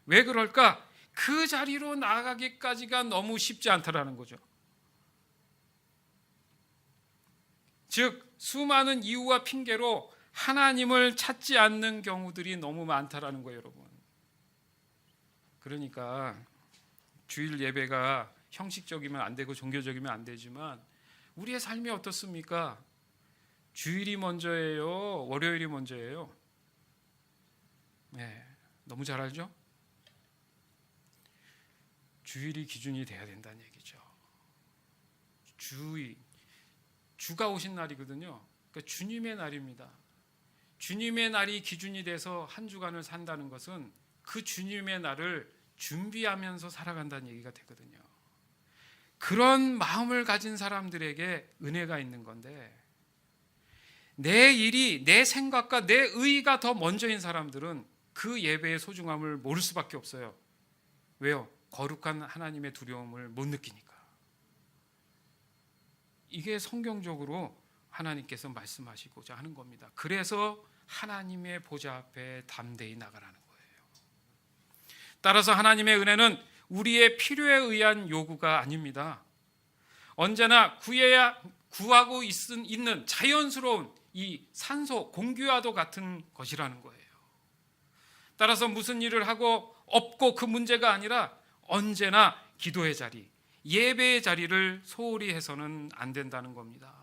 왜 그럴까? 그 자리로 나가기까지가 너무 쉽지 않다라는 거죠. 즉 수많은 이유와 핑계로 하나님을 찾지 않는 경우들이 너무 많다라는 거예요, 여러분. 그러니까 주일 예배가 형식적이면 안 되고 종교적이면 안 되지만 우리의 삶이 어떻습니까? 주일이 먼저예요? 월요일이 먼저예요? 네, 너무 잘 알죠? 주일이 기준이 돼야 된다는 얘기죠. 주가 오신 날이거든요. 그러니까 주님의 날입니다. 주님의 날이 기준이 돼서 한 주간을 산다는 것은 그 주님의 날을 준비하면서 살아간다는 얘기가 되거든요. 그런 마음을 가진 사람들에게 은혜가 있는 건데 내 일이 내 생각과 내 의의가 더 먼저인 사람들은 그 예배의 소중함을 모를 수밖에 없어요. 왜요? 거룩한 하나님의 두려움을 못 느끼니까. 이게 성경적으로 하나님께서 말씀하시고자 하는 겁니다. 그래서 하나님의 보좌 앞에 담대히 나가라는 거예요. 따라서 하나님의 은혜는 우리의 필요에 의한 요구가 아닙니다. 언제나 구하고 있는 자연스러운 이 산소, 공기와도 같은 것이라는 거예요. 따라서 무슨 일을 하고 없고 그 문제가 아니라 언제나 기도의 자리, 예배의 자리를 소홀히 해서는 안 된다는 겁니다.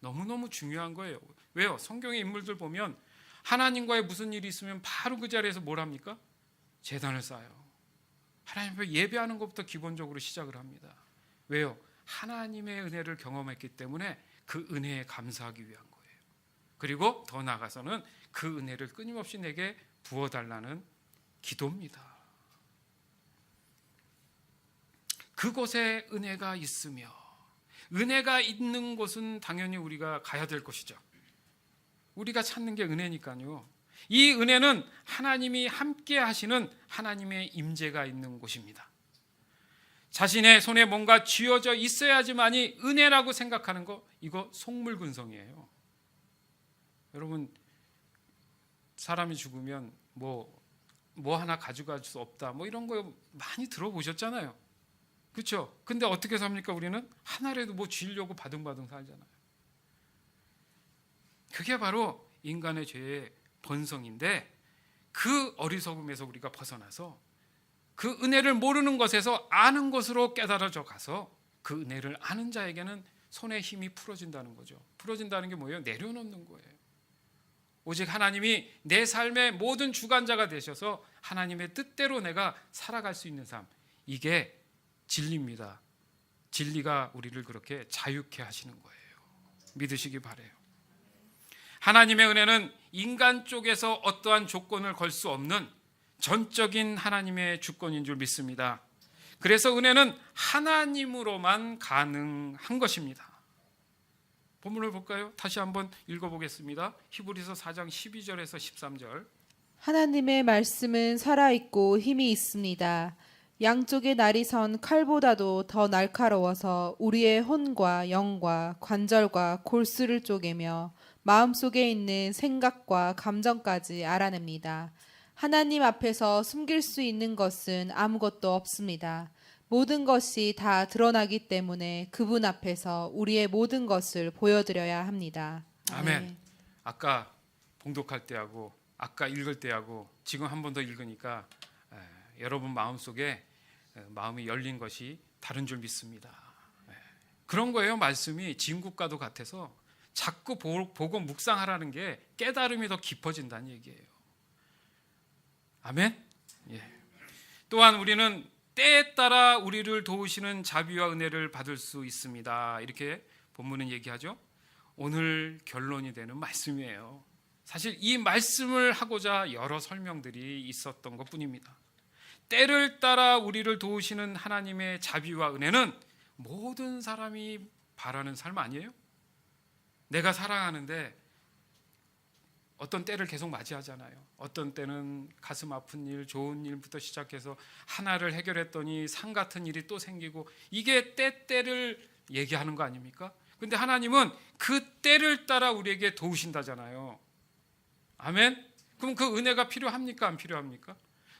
너무너무 중요한 거예요. 왜요? 성경의 인물들 보면 하나님과의 무슨 일이 있으면 바로 그 자리에서 뭘 합니까? 제단을 쌓아요. 하나님 앞에 예배하는 것부터 기본적으로 시작을 합니다. 왜요? 하나님의 은혜를 경험했기 때문에 그 은혜에 감사하기 위한 거예요. 그리고 더 나아가서는 그 은혜를 끊임없이 내게 부어달라는 기도입니다. 그곳에 은혜가 있으며 은혜가 있는 곳은 당연히 우리가 가야 될 것이죠. 우리가 찾는 게 은혜니까요. 이 은혜는 하나님이 함께 하시는 하나님의 임재가 있는 곳입니다. 자신의 손에 뭔가 쥐어져 있어야지만이 은혜라고 생각하는 거, 이거 속물근성이에요. 여러분, 사람이 죽으면 뭐 하나 가져갈 수 없다, 뭐 이런 거 많이 들어보셨잖아요. 그렇죠? 근데 어떻게 삽니까? 우리는 하나라도 뭐 쥐려고 바둥바둥 살잖아요. 그게 바로 인간의 죄의 본성인데 그 어리석음에서 우리가 벗어나서 그 은혜를 모르는 것에서 아는 것으로 깨달아져 가서 그 은혜를 아는 자에게는 손에 힘이 풀어진다는 거죠. 풀어진다는 게 뭐예요? 내려놓는 거예요. 오직 하나님이 내 삶의 모든 주관자가 되셔서 하나님의 뜻대로 내가 살아갈 수 있는 삶, 이게 진리입니다. 진리가 우리를 그렇게 자유케 하시는 거예요. 믿으시기 바라요. 하나님의 은혜는 인간 쪽에서 어떠한 조건을 걸 수 없는 전적인 하나님의 주권인 줄 믿습니다. 그래서 은혜는 하나님으로만 가능한 것입니다. 본문을 볼까요? 다시 한번 읽어보겠습니다. 히브리서 4장 12절에서 13절. 하나님의 말씀은 살아있고 힘이 있습니다. 양쪽에 날이 선 칼보다도 더 날카로워서 우리의 혼과 영과 관절과 골수를 쪼개며 마음속에 있는 생각과 감정까지 알아냅니다. 하나님 앞에서 숨길 수 있는 것은 아무것도 없습니다. 모든 것이 다 드러나기 때문에 그분 앞에서 우리의 모든 것을 보여드려야 합니다. 아멘. 아까 봉독할 때하고 아까 읽을 때하고 지금 한 번 더 읽으니까 여러분 마음속에 마음이 열린 것이 다른 줄 믿습니다. 그런 거예요. 말씀이 진국과도 같아서 자꾸 보고 묵상하라는 게 깨달음이 더 깊어진다는 얘기예요. 아멘. 예. 또한 우리는 때에 따라 우리를 도우시는 자비와 은혜를 받을 수 있습니다. 이렇게 본문은 얘기하죠. 오늘 결론이 되는 말씀이에요. 사실 이 말씀을 하고자 여러 설명들이 있었던 것뿐입니다. 때를 따라 우리를 도우시는 하나님의 자비와 은혜는 모든 사람이 바라는 삶 아니에요? 내가 사랑하는데 어떤 때를 계속 맞이하잖아요. 어떤 때는 가슴 아픈 일, 좋은 일부터 시작해서 하나를 해결했더니 상 같은 일이 또 생기고, 이게 때를 얘기하는 거 아닙니까? 근데 하나님은 그 때를 따라 우리에게 도우신다잖아요. 아멘? 그럼 그 은혜가 필요합니까? 안 필요합니까?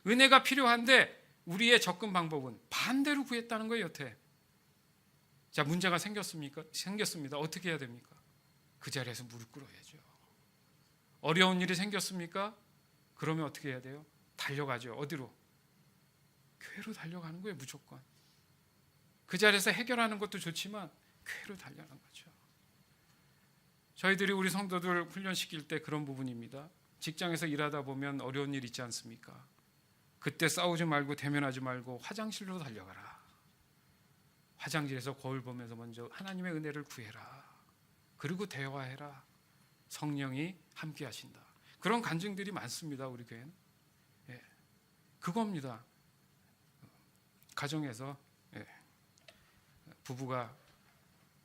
은혜가 필요한데 우리의 접근 방법은 반대로 구했다는 거예요, 여태. 자, 문제가 생겼습니다. 어떻게 해야 됩니까? 그 자리에서 무릎 꿇어야죠. 어려운 일이 생겼습니까? 그러면 어떻게 해야 돼요? 달려가죠. 어디로? 교회로 달려가는 거예요, 무조건. 그 자리에서 해결하는 것도 좋지만 교회로 달려가는 거죠. 저희들이 우리 성도들 훈련시킬 때 그런 부분입니다. 직장에서 일하다 보면 어려운 일 있지 않습니까? 그때 싸우지 말고 대면하지 말고 화장실로 달려가라. 화장실에서 거울 보면서 먼저 하나님의 은혜를 구해라. 그리고 대화해라. 성령이 함께 하신다. 그런 간증들이 많습니다, 우리 교회는. 예, 그겁니다. 가정에서 부부가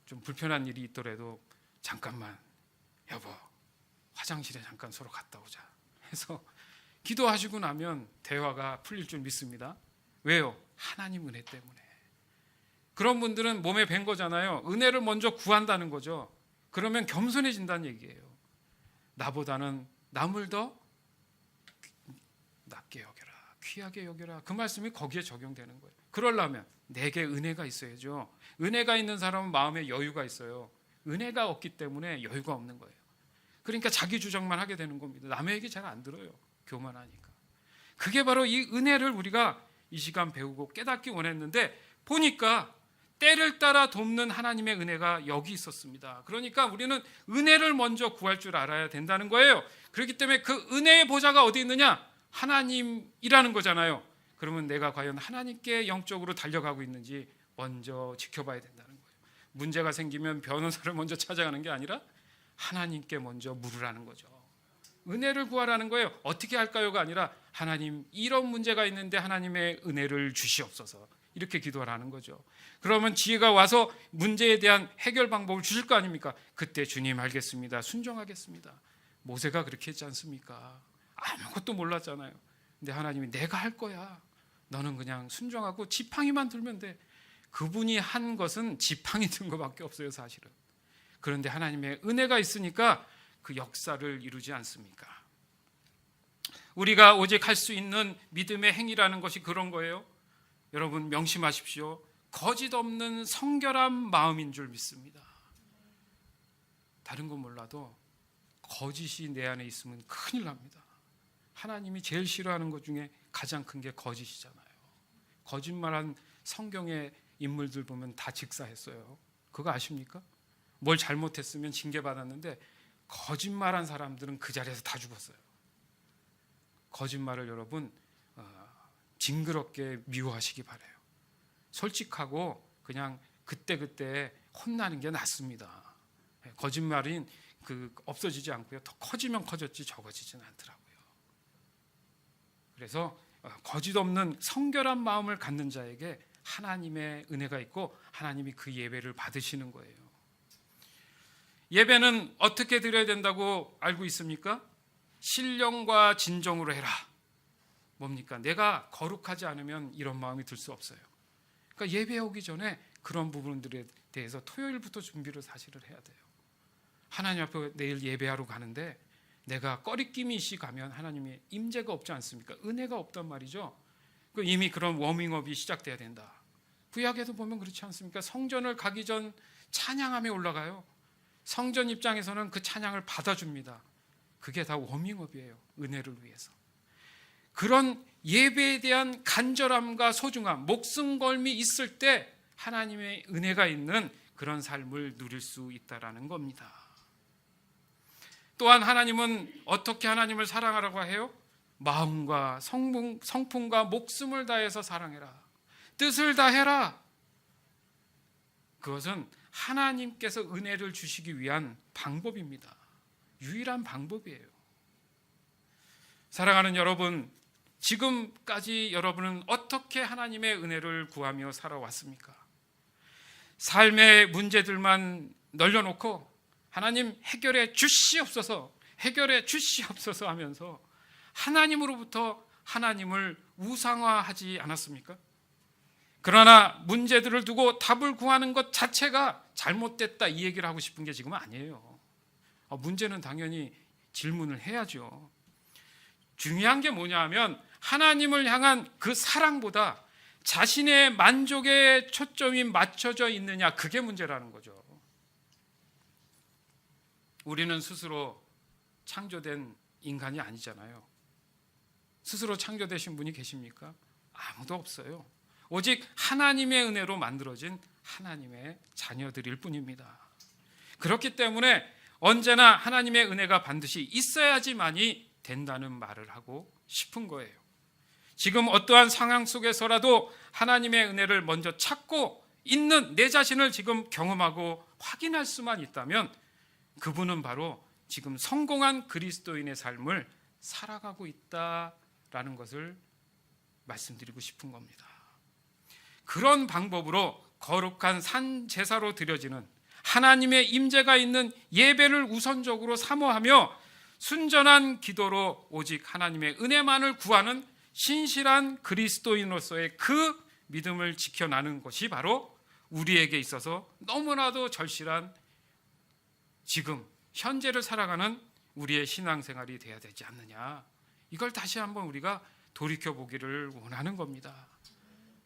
좀 불편한 일이 있더라도 잠깐만, 여보, 화장실에 잠깐 서로 갔다 오자 해서 기도하시고 나면 대화가 풀릴 줄 믿습니다. 왜요? 하나님 은혜 때문에. 그런 분들은 몸에 밴 거잖아요. 은혜를 먼저 구한다는 거죠. 그러면 겸손해진다는 얘기예요. 나보다는 남을 더 낮게 여겨라, 귀하게 여겨라. 그 말씀이 거기에 적용되는 거예요. 그러려면 내게 은혜가 있어야죠. 은혜가 있는 사람은 마음에 여유가 있어요. 은혜가 없기 때문에 여유가 없는 거예요. 그러니까 자기 주장만 하게 되는 겁니다. 남의 얘기 잘 안 들어요, 교만하니까. 그게 바로 이 은혜를 우리가 이 시간 배우고 깨닫기 원했는데, 보니까 때를 따라 돕는 하나님의 은혜가 여기 있었습니다. 그러니까 우리는 은혜를 먼저 구할 줄 알아야 된다는 거예요. 그렇기 때문에 그 은혜의 보좌가 어디 있느냐? 하나님이라는 거잖아요. 그러면 내가 과연 하나님께 영적으로 달려가고 있는지 먼저 지켜봐야 된다는 거예요. 문제가 생기면 변호사를 먼저 찾아가는 게 아니라 하나님께 먼저 물으라는 거죠. 은혜를 구하라는 거예요. 어떻게 할까요가 아니라 하나님, 이런 문제가 있는데 하나님의 은혜를 주시옵소서, 이렇게 기도하라는 거죠. 그러면 지혜가 와서 문제에 대한 해결 방법을 주실 거 아닙니까? 그때 주님 알겠습니다, 순종하겠습니다. 모세가 그렇게 했지 않습니까? 아무것도 몰랐잖아요. 근데 하나님이 내가 할 거야, 너는 그냥 순종하고 지팡이만 들면 돼. 그분이 한 것은 지팡이 든 것밖에 없어요, 사실은. 그런데 하나님의 은혜가 있으니까 그 역사를 이루지 않습니까? 우리가 오직 할 수 있는 믿음의 행위라는 것이 그런 거예요. 여러분 명심하십시오. 거짓 없는 성결한 마음인 줄 믿습니다. 다른 건 몰라도 거짓이 내 안에 있으면 큰일 납니다. 하나님이 제일 싫어하는 것 중에 가장 큰 게 거짓이잖아요. 거짓말한 성경의 인물들 보면 다 직사했어요. 그거 아십니까? 뭘 잘못했으면 징계받았는데 거짓말한 사람들은 그 자리에서 다 죽었어요. 거짓말을 여러분 징그럽게 미워하시기 바라요. 솔직하고 그냥 그때그때 혼나는 게 낫습니다. 거짓말은 없어지지 않고요, 더 커지면 커졌지 적어지지는 않더라고요. 그래서 거짓 없는 성결한 마음을 갖는 자에게 하나님의 은혜가 있고 하나님이 그 예배를 받으시는 거예요. 예배는 어떻게 드려야 된다고 알고 있습니까? 신령과 진정으로 해라. 뭡니까? 내가 거룩하지 않으면 이런 마음이 들 수 없어요. 그러니까 예배 오기 전에 그런 부분들에 대해서 토요일부터 준비를 사실을 해야 돼요. 하나님 앞에 내일 예배하러 가는데 내가 꺼리낌이 있이 가면 하나님의 임재가 없지 않습니까? 은혜가 없단 말이죠. 이미 그런 워밍업이 시작돼야 된다. 구약에도 보면 그렇지 않습니까? 성전을 가기 전 찬양함에 올라가요. 성전 입장에서는 그 찬양을 받아줍니다. 그게 다 워밍업이에요, 은혜를 위해서. 그런 예배에 대한 간절함과 소중함, 목숨걸음이 있을 때 하나님의 은혜가 있는 그런 삶을 누릴 수 있다라는 겁니다. 또한 하나님은 어떻게 하나님을 사랑하라고 해요? 마음과 성품과 목숨을 다해서 사랑해라. 뜻을 다해라. 그것은 하나님께서 은혜를 주시기 위한 방법입니다. 유일한 방법이에요. 사랑하는 여러분, 지금까지 여러분은 어떻게 하나님의 은혜를 구하며 살아왔습니까? 삶의 문제들만 널려놓고 하나님 해결해 주시옵소서, 해결해 주시옵소서 하면서 하나님으로부터 하나님을 우상화하지 않았습니까? 그러나 문제들을 두고 답을 구하는 것 자체가 잘못됐다, 이 얘기를 하고 싶은 게 지금 아니에요. 문제는 당연히 질문을 해야죠. 중요한 게 뭐냐 하면 하나님을 향한 그 사랑보다 자신의 만족에 초점이 맞춰져 있느냐, 그게 문제라는 거죠. 우리는 스스로 창조된 인간이 아니잖아요. 스스로 창조되신 분이 계십니까? 아무도 없어요. 오직 하나님의 은혜로 만들어진 하나님의 자녀들일 뿐입니다. 그렇기 때문에 언제나 하나님의 은혜가 반드시 있어야지만이 된다는 말을 하고 싶은 거예요. 지금 어떠한 상황 속에서라도 하나님의 은혜를 먼저 찾고 있는 내 자신을 지금 경험하고 확인할 수만 있다면 그분은 바로 지금 성공한 그리스도인의 삶을 살아가고 있다라는 것을 말씀드리고 싶은 겁니다. 그런 방법으로 거룩한 산 제사로 드려지는 하나님의 임재가 있는 예배를 우선적으로 사모하며 순전한 기도로 오직 하나님의 은혜만을 구하는 신실한 그리스도인으로서의 그 믿음을 지켜나는 것이 바로 우리에게 있어서 너무나도 절실한 지금 현재를 살아가는 우리의 신앙생활이 되어야 되지 않느냐, 이걸 다시 한번 우리가 돌이켜보기를 원하는 겁니다.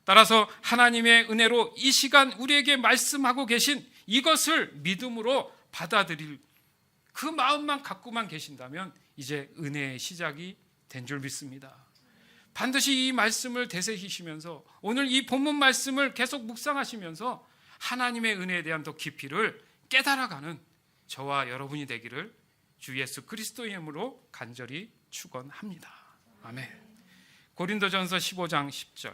따라서 하나님의 은혜로 이 시간 우리에게 말씀하고 계신 이것을 믿음으로 받아들일 그 마음만 갖고만 계신다면 이제 은혜의 시작이 된 줄 믿습니다. 반드시 이 말씀을 되새기시면서 오늘 이 본문 말씀을 계속 묵상하시면서 하나님의 은혜에 대한 더 깊이를 깨달아가는 저와 여러분이 되기를 주 예수 그리스도의 이름으로 간절히 축원합니다. 아멘. 고린도전서 15장 10절.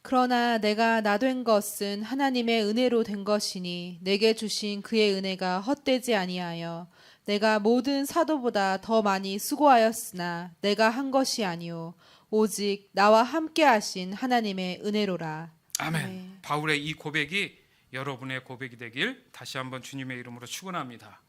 그러나 내가 나 된 것은 하나님의 은혜로 된 것이니 내게 주신 그의 은혜가 헛되지 아니하여 내가 모든 사도보다 더 많이 수고하였으나 내가 한 것이 아니요 오직 나와 함께 하신 하나님의 은혜로라. 아멘. 아멘. 바울의 이 고백이 여러분의 고백이 되길 다시 한번 주님의 이름으로 축원합니다.